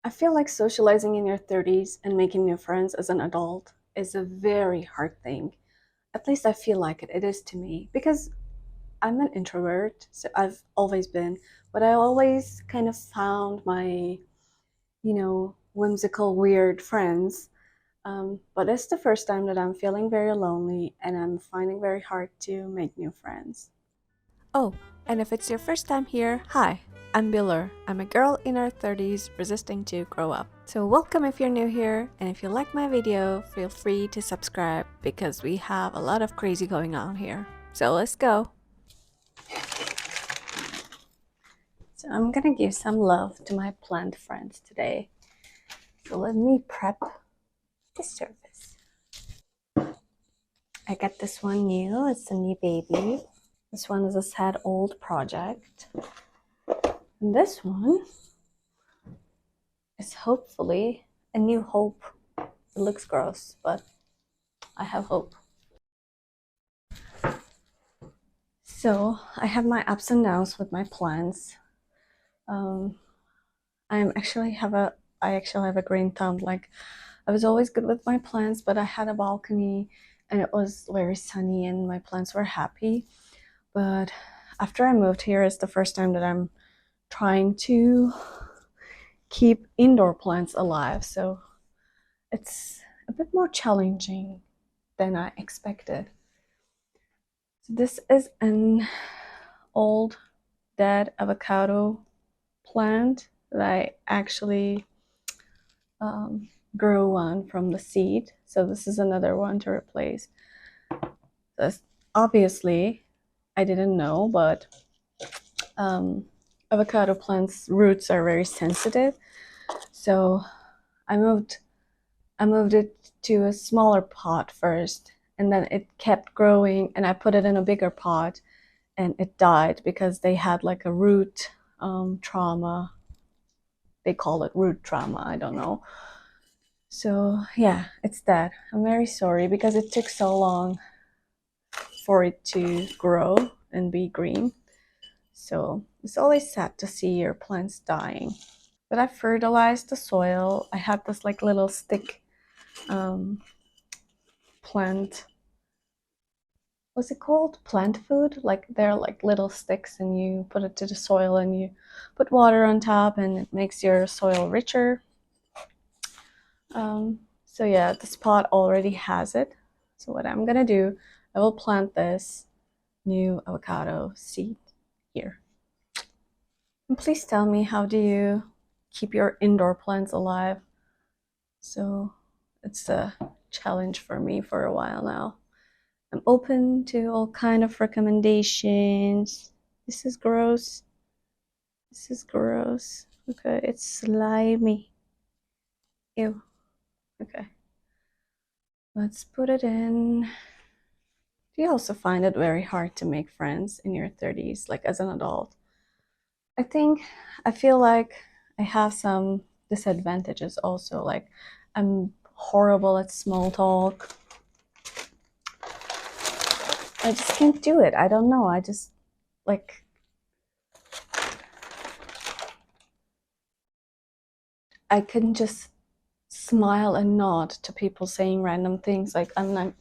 I feel like socializing in your 30s and making new friends as an adult is a very hard thing. At least I feel like it. It is to me because I'm an introvert, so I've always been, but I always kind of found my, whimsical, weird friends. But it's the first time that I'm feeling very lonely and I'm finding very hard to make new friends. Oh, and if it's your first time here, hi, I'm Biller. I'm a girl in her 30s resisting to grow up. So, welcome if you're new here, and if you like my video, feel free to subscribe because we have a lot of crazy going on here. So, let's go. So I'm gonna give some love to my plant friends today. So let me prep the surface. I got this one new. It's a new baby. This one is a sad old project. And this one is hopefully a new hope. It looks gross, but I have hope. So I have my ups and downs with my plants. Um, I actually have a green thumb. Like I was always good with my plants, but I had a balcony and it was very sunny and my plants were happy. But after I moved here, it's the first time that I'm trying to keep indoor plants alive. So it's a bit more challenging than I expected. So this is an old dead avocado plant that I actually grew one from the seed. So this is another one to replace. This, obviously, I didn't know, but um, avocado plants' roots are very sensitive. So I moved I moved it to a smaller pot first, and then it kept growing, and I put it in a bigger pot, and it died because they had like a root trauma. They call it root trauma. I don't know. So yeah, it's that. I'm very sorry because it took so long for it to grow and be green. So it's always sad to see your plants dying. But I fertilized the soil. I had this like little stick um, plant. What's it called? Plant food. Like they're like little sticks, and you put it to the soil, and you put water on top, and it makes your soil richer. So yeah, this pot already has it. So what I'm gonna do, I will plant this new avocado seed here. And please tell me, how do you keep your indoor plants alive? So it's a challenge for me for a while now. I'm open to all kind of recommendations. This is gross. This is gross. Okay, it's slimy. Ew. Okay. Let's put it in. Do you also find it very hard to make friends in your 30s, like as an adult? I think I feel like I have some disadvantages also. Like I'm horrible at small talk. I just can't do it. I don't know. I just like I can just smile and nod to people saying random things. Like I'm not.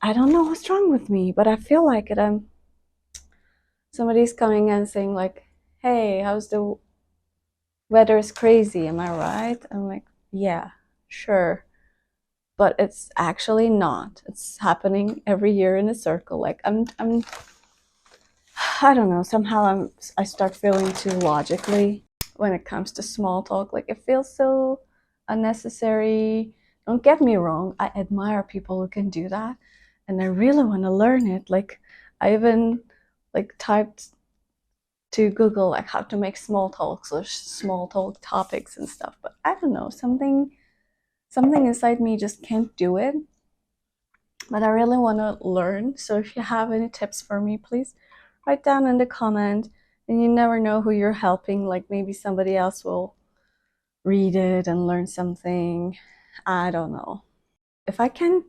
I don't know what's wrong with me, but I feel like it. I'm somebody's coming and saying like, "Hey, how's the weather? Is crazy. Am I right?" I'm like, "Yeah, sure." But it's actually not. It's happening every year in a circle. Like I don't know. Somehow I start feeling too logically when it comes to small talk. Like it feels so unnecessary. Don't get me wrong. I admire people who can do that, and I really want to learn it. Like I even like typed to Google like how to make small talks or small talk topics and stuff. But I don't know. Something inside me just can't do it. But I really want to learn. So if you have any tips for me, please write down in the comment. And you never know who you're helping. Like maybe somebody else will read it and learn something. I don't know. If I can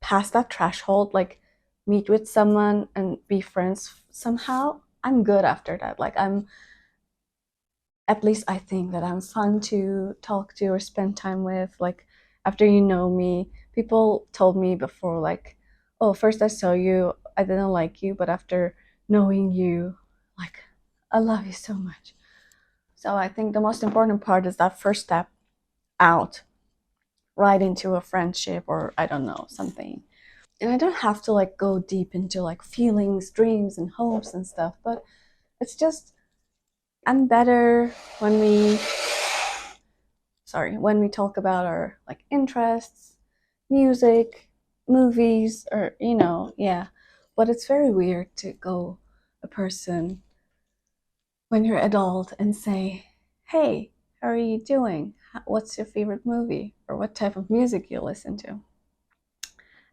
pass that threshold, like meet with someone and be friends somehow, I'm good after that. Like at least I think that I'm fun to talk to or spend time with. Like after you know me, people told me before, like, oh, first I saw you, I didn't like you, but after knowing you, like, I love you so much. So I think the most important part is that first step out, right into a friendship or I don't know, something. And I don't have to like go deep into like feelings, dreams, and hopes and stuff, but it's just I'm better when we talk about our like interests, music, movies, or yeah. But it's very weird to go a person when you're adult and say, "Hey, how are you doing? What's your favorite movie or what type of music you listen to?"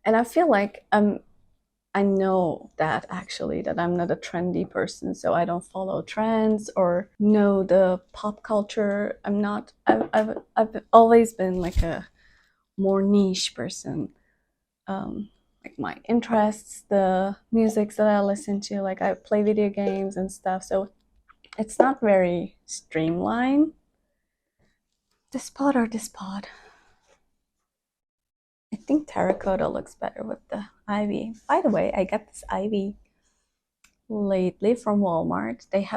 And I feel like I know that actually that I'm not a trendy person, so I don't follow trends or know the pop culture. I'm not. I've always been like a more niche person. Like my interests, the musics that I listen to, like I play video games and stuff. So it's not very streamlined. This pod or this pod. I think terracotta looks better with the ivy. By the way, I got this ivy lately from Walmart. They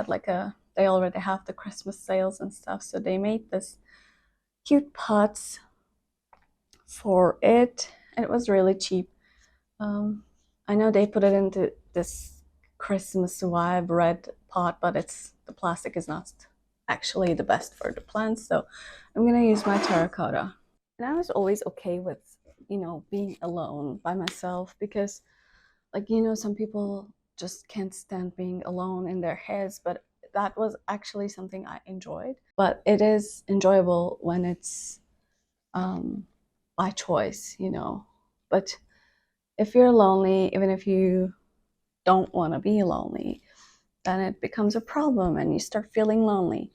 already have the Christmas sales and stuff, so they made this cute pots for it, and it was really cheap. Um, I know they put it into this Christmas vibe red pot, but it's the plastic is not actually the best for the plants, so I'm gonna use my terracotta. And I was always okay with, being alone by myself because, like, some people just can't stand being alone in their heads, but that was actually something I enjoyed. But it is enjoyable when it's um, by choice. But if you're lonely, even if you don't want to be lonely, then it becomes a problem and you start feeling lonely.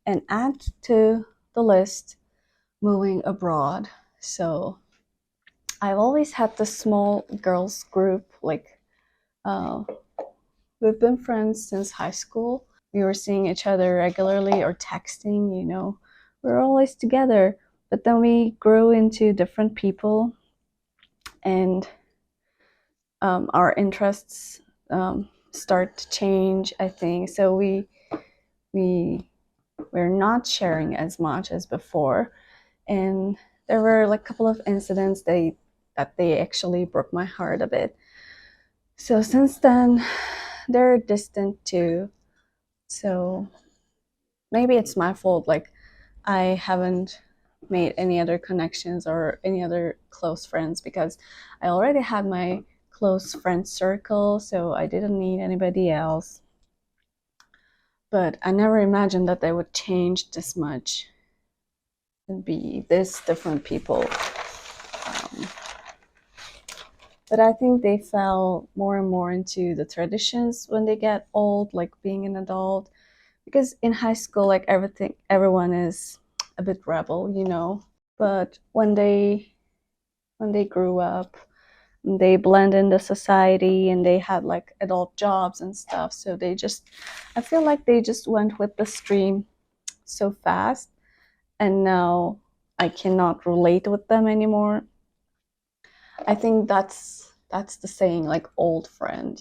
And add to the list moving abroad. So I've always had this small girls group, like uh, we've been friends since high school. We were seeing each other regularly or texting. We were always together. But then we grew into different people and our interests start to change, I think. So we we're not sharing as much as before. And there were like a couple of incidents that they actually broke my heart a bit. So since then, they're distant too. So maybe it's my fault. Like I haven't made any other connections or any other close friends because I already had my close friend circle, so I didn't need anybody else. But I never imagined that they would change this much and be this different people. Um, but I think they fell more and more into the traditions when they get old, like being an adult. Because in high school, like everyone is a bit rebel. But when they grew up, they blend into society and they had like adult jobs and stuff. So I feel like they just went with the stream so fast, and now I cannot relate with them anymore. I think that's the saying, like old friend.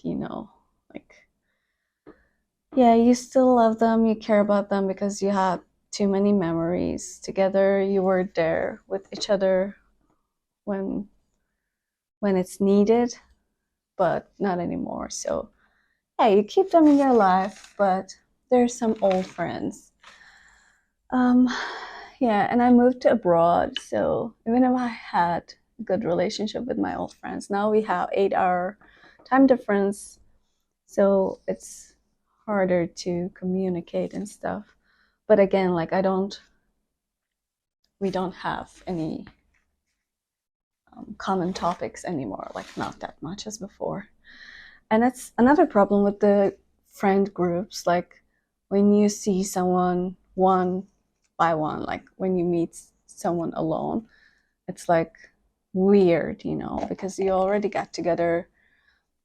Like, yeah, you still love them, you care about them because you had too many memories together. You were there with each other when it's needed, but not anymore. So yeah, you keep them in your life, but there's some old friends. Um, yeah, and I moved to abroad, so even if I had a good relationship with my old friends, now we have 8 hour time difference, so it's harder to communicate and stuff. But again, like we don't have any common topics anymore, like not that much as before. And that's another problem with the friend groups. Like when you see someone one by one, like when you meet someone alone, it's like weird, because you already got together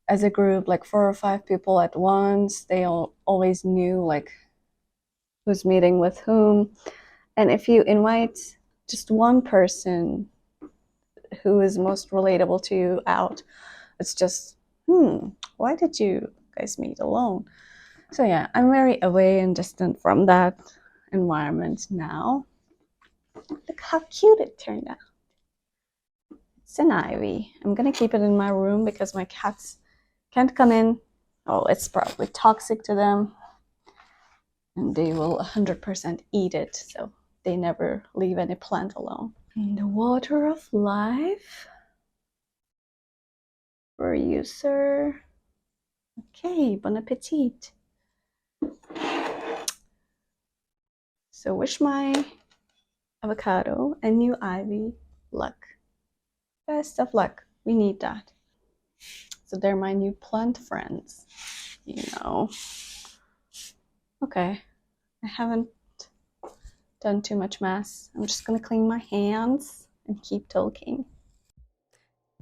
as a group, like 4 or 5 people at once. They all always knew like who's meeting with whom. And if you invite just one person who is most relatable to you out, it's just, why did you guys meet alone? So yeah, I'm very away and distant from that environment now. Look how cute it turned out. It's an ivy. I'm gonna keep it in my room because my cats can't come in. Oh, it's probably toxic to them and they will 100% eat it. So they never leave any plant alone. And the water of life for you, sir. Okay, bon appetit. So wish my avocado and new ivy luck. Best of luck. We need that. So they're my new plant friends, you know. Okay, I haven't done too much mess. I'm just gonna clean my hands and keep talking.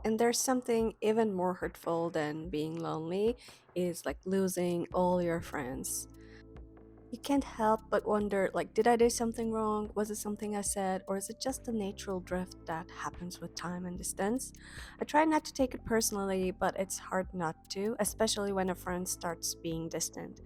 And there's something even more hurtful than being lonely is like losing all your friends. You can't help but wonder, like, did I do something wrong? Was it something I said? Or is it just a natural drift that happens with time and distance? I try not to take it personally, but it's hard not to, especially when a friend starts being distant.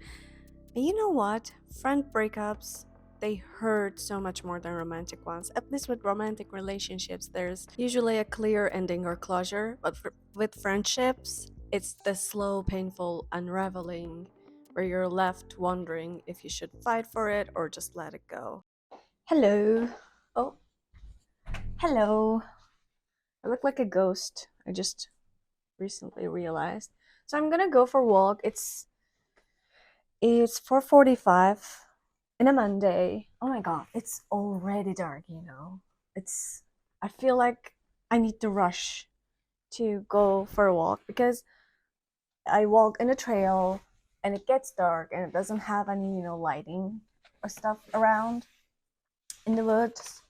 And you know what? Friend breakups, they hurt so much more than romantic ones. At least with romantic relationships, there's usually a clear ending or closure, but with friendships, it's the slow, painful unraveling where you're left wondering if you should fight for it or just let it go. Hello. Oh, hello. I look like a ghost. I just recently realized. So I'm gonna go for a walk. It's 4:45 in a Monday. Oh my god, it's already dark, you know. It's I feel like I need to rush to go for a walk because I walk in a trail and it gets dark and it doesn't have any, lighting or stuff around in the woods.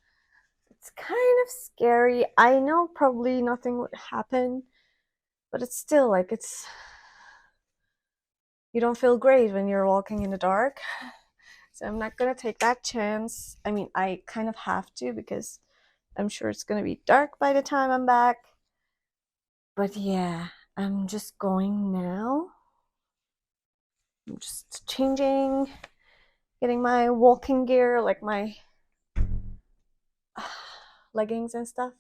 It's kind of scary. I know probably nothing would happen, but it's still like you don't feel great when you're walking in the dark. So I'm not gonna take that chance. I mean, I kind of have to because I'm sure it's gonna be dark by the time I'm back. But yeah, I'm just going now. I'm just changing, getting my walking gear, like my leggings and stuff.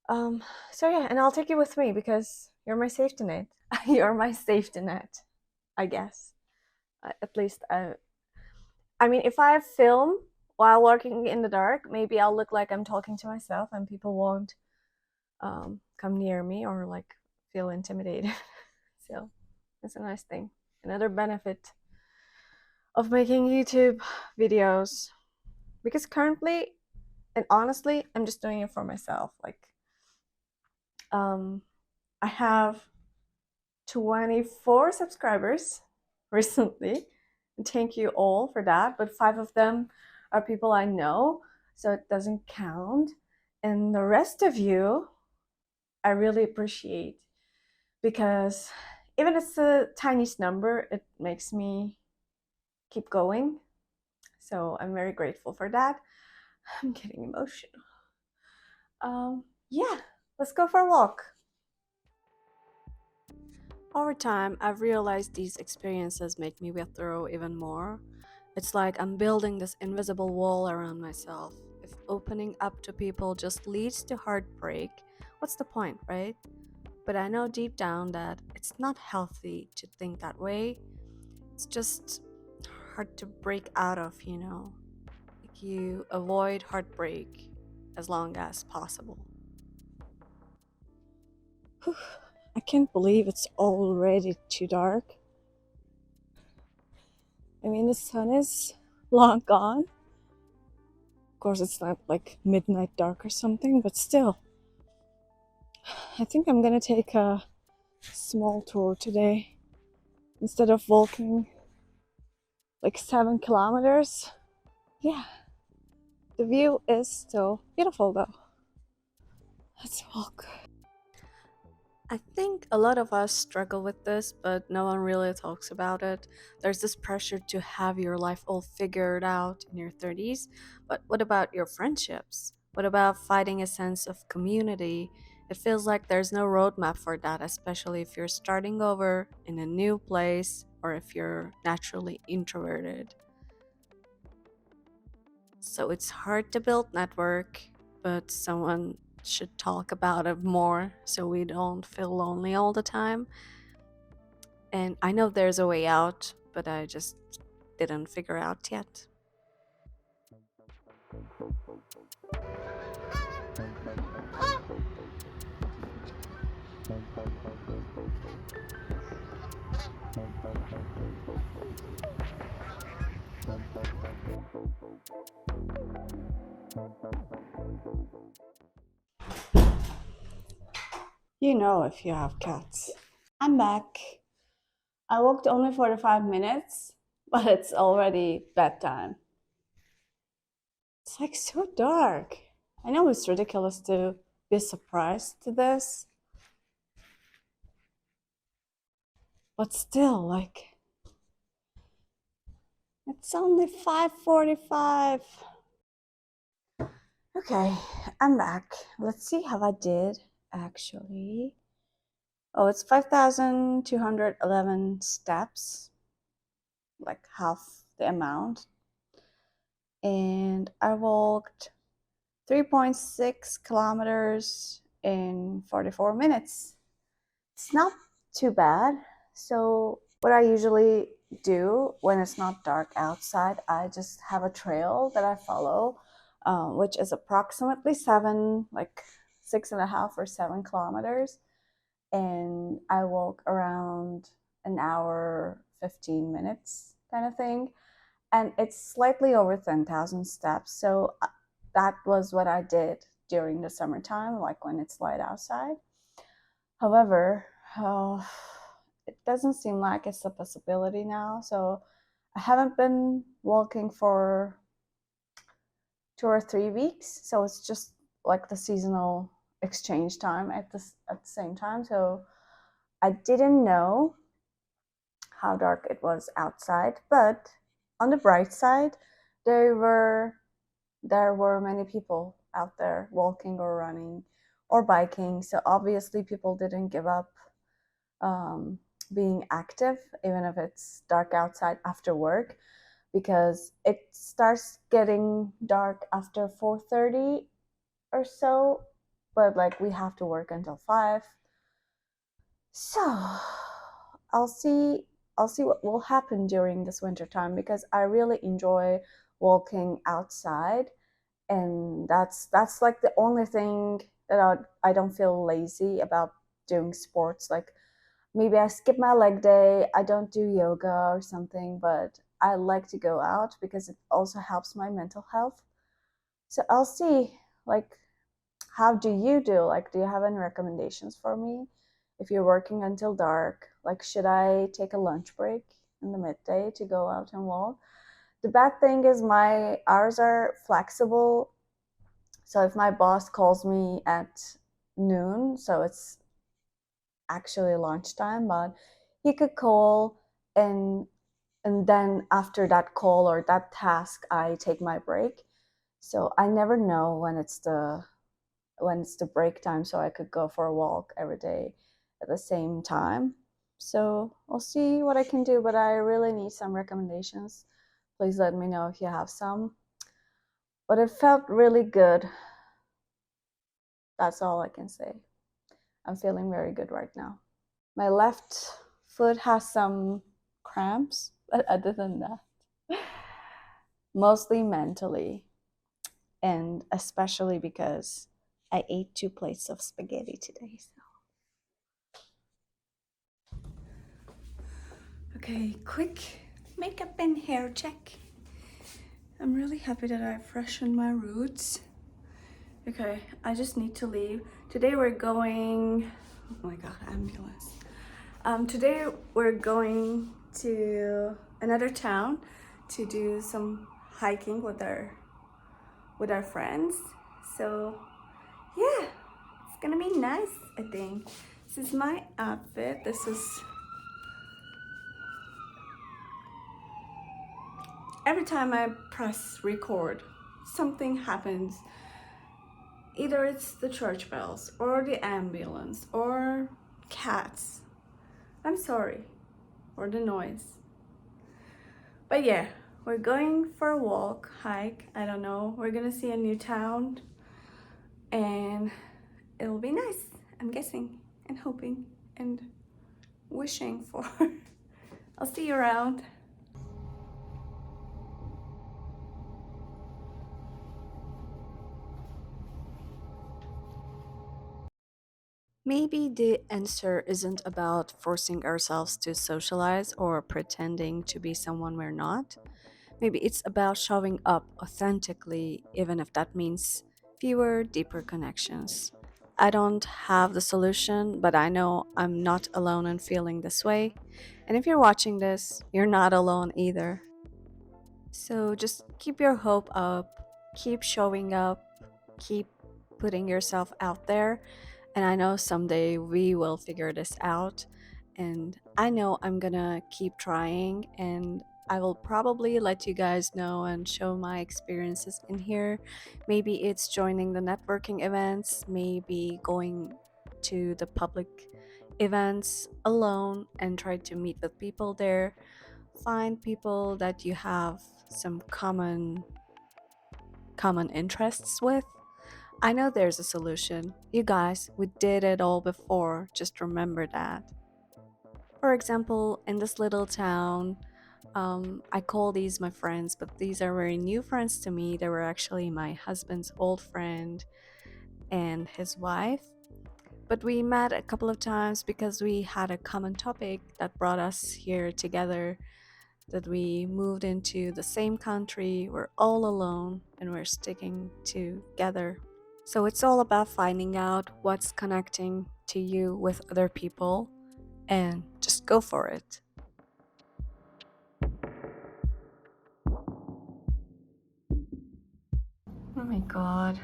So yeah, and I'll take you with me because you're my safety net. You're my safety net, I guess. At least I mean, if I film while walking in the dark, maybe I'll look like I'm talking to myself and people won't come near me or like feel intimidated. So it's a nice thing. Another benefit of making YouTube videos because currently and honestly, I'm just doing it for myself. Like, I have 24 subscribers recently. And thank you all for that. But 5 of them are people I know, so it doesn't count. And the rest of you, I really appreciate because even if it's the tiniest number, it makes me keep going. So I'm very grateful for that. I'm getting emotional. Yeah, let's go for a walk. Over time, I've realized these experiences make me withdraw even more. It's like I'm building this invisible wall around myself. If opening up to people just leads to heartbreak, what's the point, right? But I know deep down that it's not healthy to think that way. It's just hard to break out of, you know? Like you avoid heartbreak as long as possible. I can't believe it's already too dark. I mean, the sun is long gone. Of course, it's not like midnight dark or something, but still. I think I'm gonna take a small tour today instead of walking like 7 kilometers. Yeah, the view is still beautiful though. Let's walk. I think a lot of us struggle with this, but no one really talks about it. There's this pressure to have your life all figured out in your 30s, but what about your friendships? What about finding a sense of community? It feels like there's no roadmap for that, especially if you're starting over in a new place or if you're naturally introverted. So it's hard to build network, but someone should talk about it more so we don't feel lonely all the time. And I know there's a way out, but I just didn't figure out yet. You know if you have cats. I'm back. I walked only 45 minutes, but it's already bedtime. It's like so dark. I know it's ridiculous to be surprised to this, but still, like, it's only 5:45. Okay, I'm back. Let's see how I did actually. Oh, it's 5,211 steps, like half the amount. And I walked 3.6 kilometers in 44 minutes. It's not too bad. So, what I usually do when it's not dark outside, I just have a trail that I follow, which is approximately like 6.5 or 7 kilometers. And I walk around an hour, 15 minutes kind of thing. And it's slightly over 10,000 steps. So that was what I did during the summertime, like when it's light outside. However, it doesn't seem like it's a possibility now. So I haven't been walking for 2 or 3 weeks. So it's just like the seasonal exchange time at the same time. So I didn't know how dark it was outside, but on the bright side, there were there were many people out there walking or running or biking. So obviously, people didn't give up um, being active, even if it's dark outside after work, because it starts getting dark after 4:30 or so. But like we have to work until 5. So I'll see I'll see what will happen during this winter time because I really enjoy walking outside, and that's like the only thing that I don't feel lazy about doing sports. Like maybe I skip my leg day, I don't do yoga or something, but I like to go out because it also helps my mental health. So I'll see, like, how do you do? Like, do you have any recommendations for me? If you're working until dark, like, should I take a lunch break in the midday to go out and walk? The bad thing is my hours are flexible. So if my boss calls me at noon, so it's actually lunchtime, but he could call, and then after that call or that task, I take my break. So I never know when it's the break time, so I could go for a walk every day at the same time. So I'll see what I can do, but I really need some recommendations. Please let me know if you have some. But it felt really good. That's all I can say. I'm feeling very good right now. My left foot has some cramps, but other than that, mostly mentally, and especially because I ate 2 plates of spaghetti today. So. Okay, quick makeup and hair check. I'm really happy that I freshened my roots. Okay, I just need to leave. Today we're going, oh my god, ambulance. Today we're going to another town to do some hiking with our friends. So yeah, it's gonna be nice, I think. This is my outfit. This is every time I press record, something happens. Either it's the church bells or the ambulance or cats. I'm sorry for the noise. But yeah, we're going for a walk, hike, I don't know. We're gonna see a new town and it'll be nice, I'm guessing and hoping and wishing for. I'll see you around. Maybe the answer isn't about forcing ourselves to socialize or pretending to be someone we're not. Maybe it's about showing up authentically, even if that means fewer, deeper connections. I don't have the solution, but I know I'm not alone in feeling this way. And if you're watching this, you're not alone either. So just keep your hope up, keep showing up, keep putting yourself out there. And I know someday we will figure this out. And I know I'm gonna keep trying, and I will probably let you guys know and show my experiences in here. Maybe it's joining the networking events, maybe going to the public events alone and try to meet with people there. Find people that you have some common interests with. I know there's a solution. You guys, we did it all before, just remember that. For example, in this little town, I call these my friends, but these are very new friends to me. They were actually my husband's old friend and his wife. But we met a couple of times because we had a common topic that brought us here together, that we moved into the same country, we're all alone, and we're sticking together. So it's all about finding out what's connecting to you with other people and just go for it. Oh my god,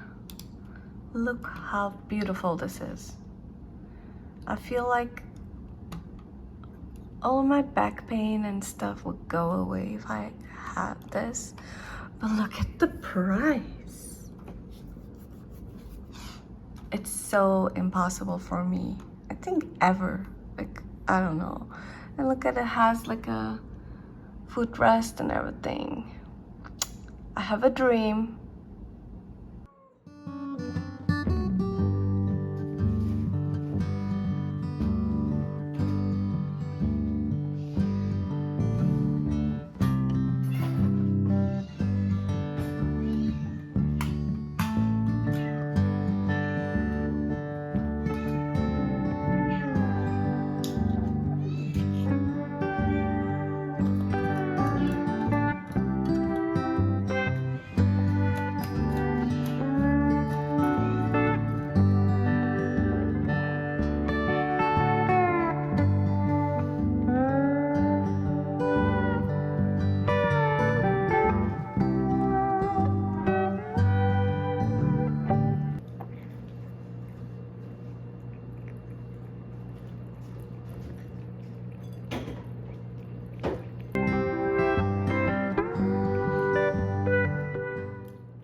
look how beautiful this is. I feel like all of my back pain and stuff would go away if I had this. But look at the price. It's so impossible for me. I think ever. Like, I don't know. And look at it has like a footrest and everything. I have a dream.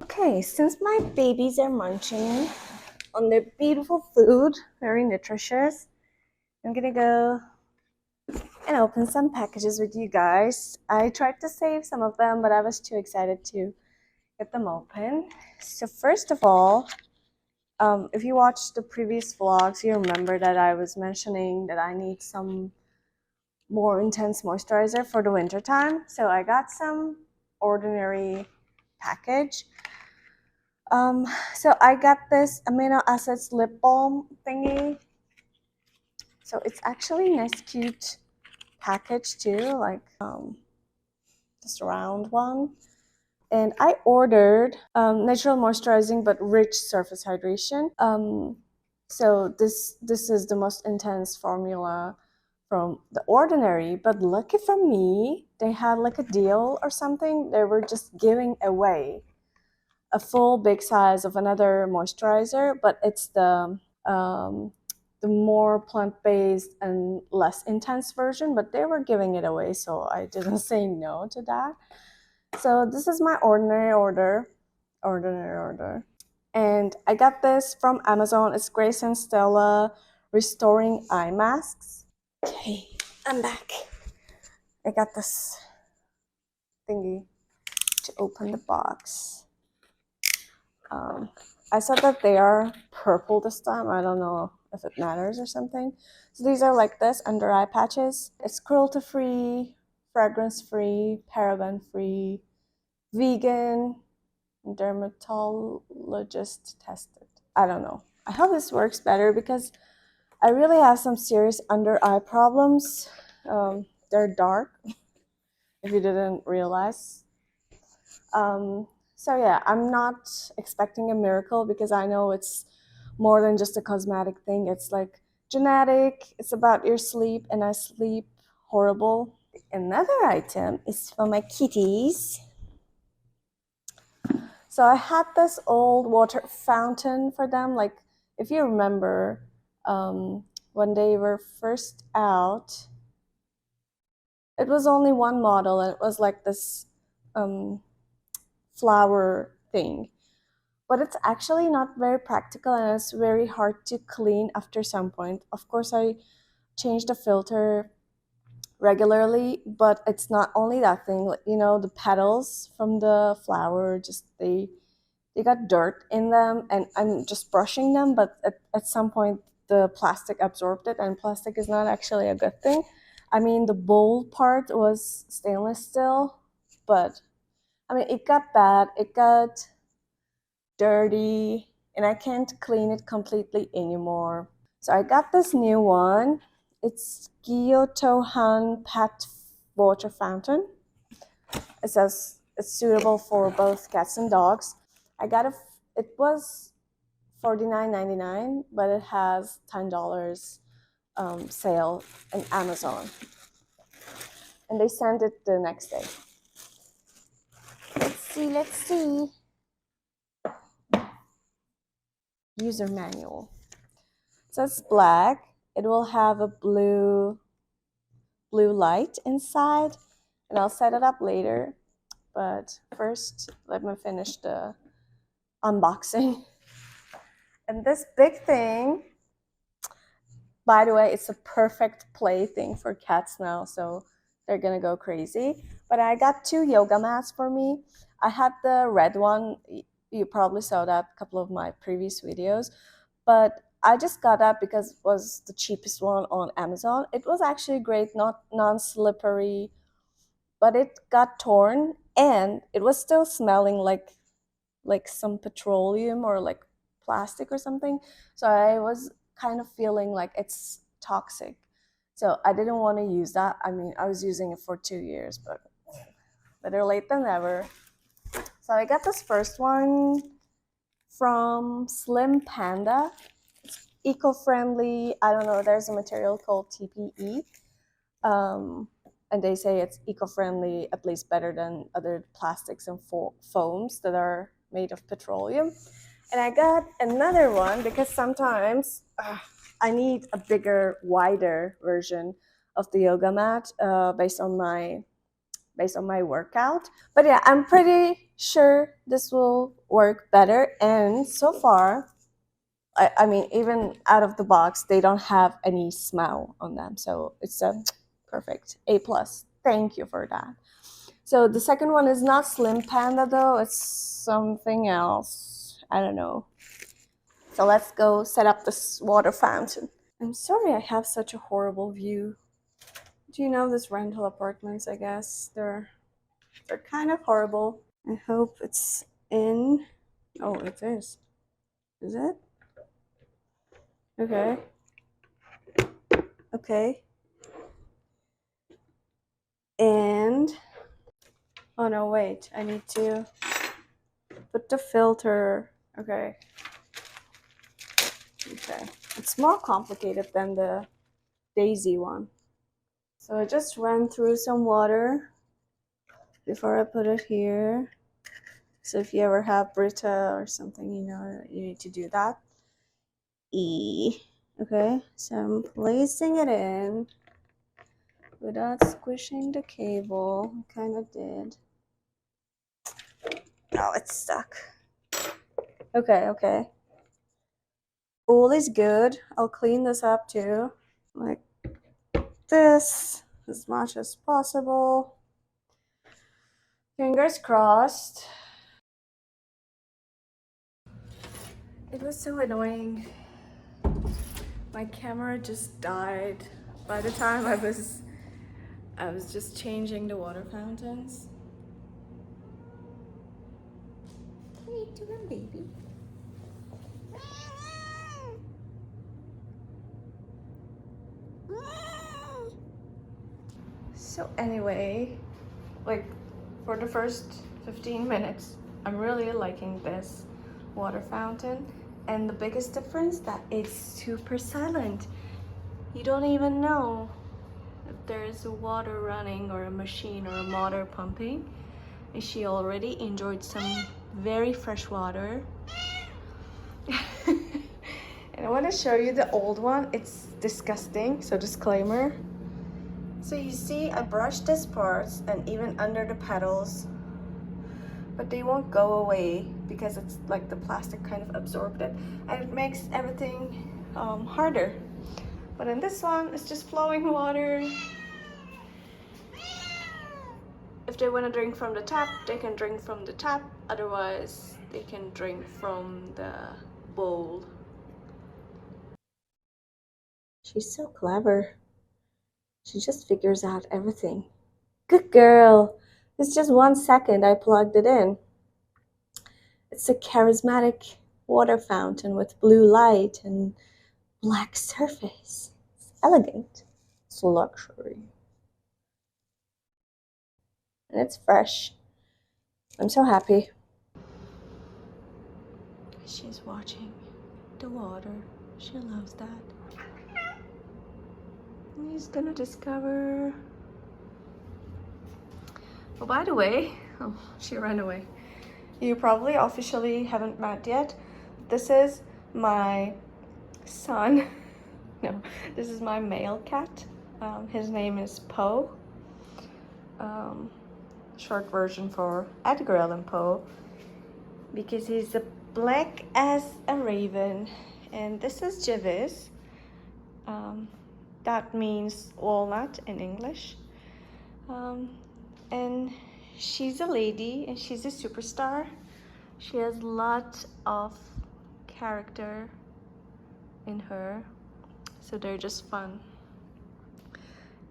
Okay, since my babies are munching on their beautiful food, very nutritious, I'm gonna go and open some packages with you guys. I tried to save some of them, but I was too excited to get them open. So first of all, if you watched the previous vlogs, you remember that I was mentioning that I need some more intense moisturizer for the winter time. So I got some ordinary package. So I got this amino acids lip balm thingy. So it's actually nice, cute package too, like this round one. And I ordered natural moisturizing but rich surface hydration. So this is the most intense formula from the ordinary, but lucky for me, they had like a deal or something. They were just giving away a full big size of another moisturizer, but it's the the more plant-based and less intense version, but they were giving it away, so I didn't say no to that. So this is my ordinary order. And I got this from Amazon. It's Grace and Stella Restoring Eye Masks. Okay, I'm back. I got this thingy to open the box. I said that they are purple this time. I don't know if it matters or something. So these are like this under eye patches. It's cruelty free, fragrance free, paraben free, vegan, dermatologist tested. I don't know. I hope this works better because I really have some serious under eye problems. They're dark, if you didn't realize. So yeah, I'm not expecting a miracle because I know it's more than just a cosmetic thing. It's like genetic, it's about your sleep, and I sleep horrible. Another item is for my kitties. So I had this old water fountain for them. Like, if you remember, when they were first out, it was only one model, and it was like this flower thing. But it's actually not very practical, and it's very hard to clean after some point. Of course, I change the filter regularly, but it's not only that thing. Like, you know, the petals from the flower, just they got dirt in them, and I'm just brushing them, but at some point the plastic absorbed it, and plastic is not actually a good thing. I mean, the bowl part was stainless steel, but I mean, it got bad, it got dirty, and I can't clean it completely anymore. So I got this new one. It's Gyotohan Pet Water Fountain. It says it's suitable for both cats and dogs. I got it was $49.99, but it has $10 sale in Amazon, and they sent it the next day. Let's see. User manual. So it's black. It will have a blue light inside, and I'll set it up later. But first, let me finish the unboxing. And this big thing, by the way, it's a perfect play thing for cats now, so they're gonna go crazy. But I got 2 yoga mats for me. I had the red one. You probably saw that a couple of my previous videos, but I just got that because it was the cheapest one on Amazon. It was actually great, not non-slippery, but it got torn and it was still smelling like some petroleum or like plastic or something. So I was kind of feeling like it's toxic. So I didn't want to use that. I mean, I was using it for 2 years, but better late than never. So I got this first one from Slim Panda. It's eco-friendly. I don't know. There's a material called TPE. And they say it's eco-friendly, at least better than other plastics and foams that are made of petroleum. And I got another one because sometimes I need a bigger, wider version of the yoga mat based on my workout. But yeah, I'm pretty sure this will work better. And so far, I mean, even out of the box, they don't have any smell on them. So it's a perfect A plus. Thank you for that. So the second one is not Slim Panda though. It's something else. I don't know. So let's go set up this water fountain. I'm sorry I have such a horrible view. Do you know this rental apartments? I guess they're kind of horrible. I hope it's in. Oh, it is. Is it? Okay. Okay. And oh no, wait. I need to put the filter. Okay. Okay. It's more complicated than the Daisy one. So I just ran through some water before I put it here. So if you ever have Brita or something, you know, you need to do that. Okay, so I'm placing it in without squishing the cable. I kind of did. Oh, it's stuck. Okay. All is good. I'll clean this up too. Like this, as much as possible. Fingers crossed. It was so annoying. My camera just died by the time I was just changing the water fountains. What are you doing, baby? So anyway, like for the first 15 minutes, I'm really liking this water fountain. And the biggest difference that it's super silent. You don't even know if there's water running or a machine or a motor pumping. And she already enjoyed some very fresh water. And I want to show you the old one. It's disgusting, so disclaimer. So you see I brushed this part and even under the petals, but they won't go away because it's like the plastic kind of absorbed it, and it makes everything harder. But in this one, it's just flowing water. If they want to drink from the tap, they can drink from the tap. Otherwise, they can drink from the bowl. She's so clever. She just figures out everything. Good girl. It's just 1 second I plugged it in. It's a charismatic water fountain with blue light and black surface. It's elegant. It's luxury. And it's fresh. I'm so happy. She's watching the water. She loves that. And he's gonna discover. Oh, by the way, oh, she ran away. You probably officially haven't met yet. This is my son. No, this is my male cat. His name is Poe. Short version for Edgar Allan Poe, because he's a black as a raven. And this is Javis. That means walnut in English. And she's a lady and she's a superstar. She has a lot of character in her, so they're just fun.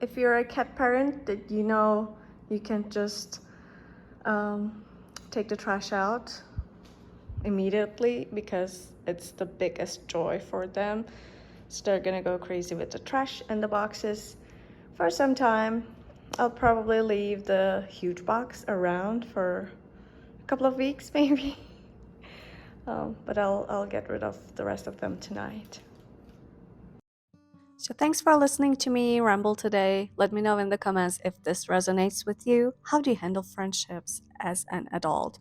If you're a cat parent, that you know you can just take the trash out immediately, because it's the biggest joy for them. So they're gonna go crazy with the trash and the boxes for some time. I'll probably leave the huge box around for a couple of weeks maybe. But I'll get rid of the rest of them tonight. So thanks for listening to me ramble today. Let me know in the comments if this resonates with you. How do you handle friendships as an adult?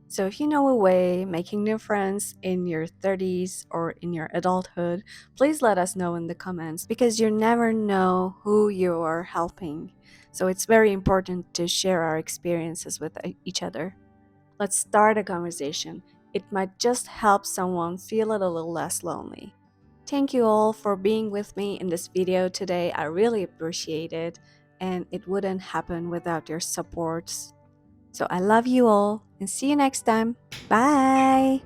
So if you know a way making new friends in your 30s or in your adulthood, please let us know in the comments, because you never know who you are helping. So it's very important to share our experiences with each other. Let's start a conversation. It might just help someone feel a little less lonely. Thank you all for being with me in this video today. I really appreciate it, and it wouldn't happen without your support. So I love you all and see you next time. Bye!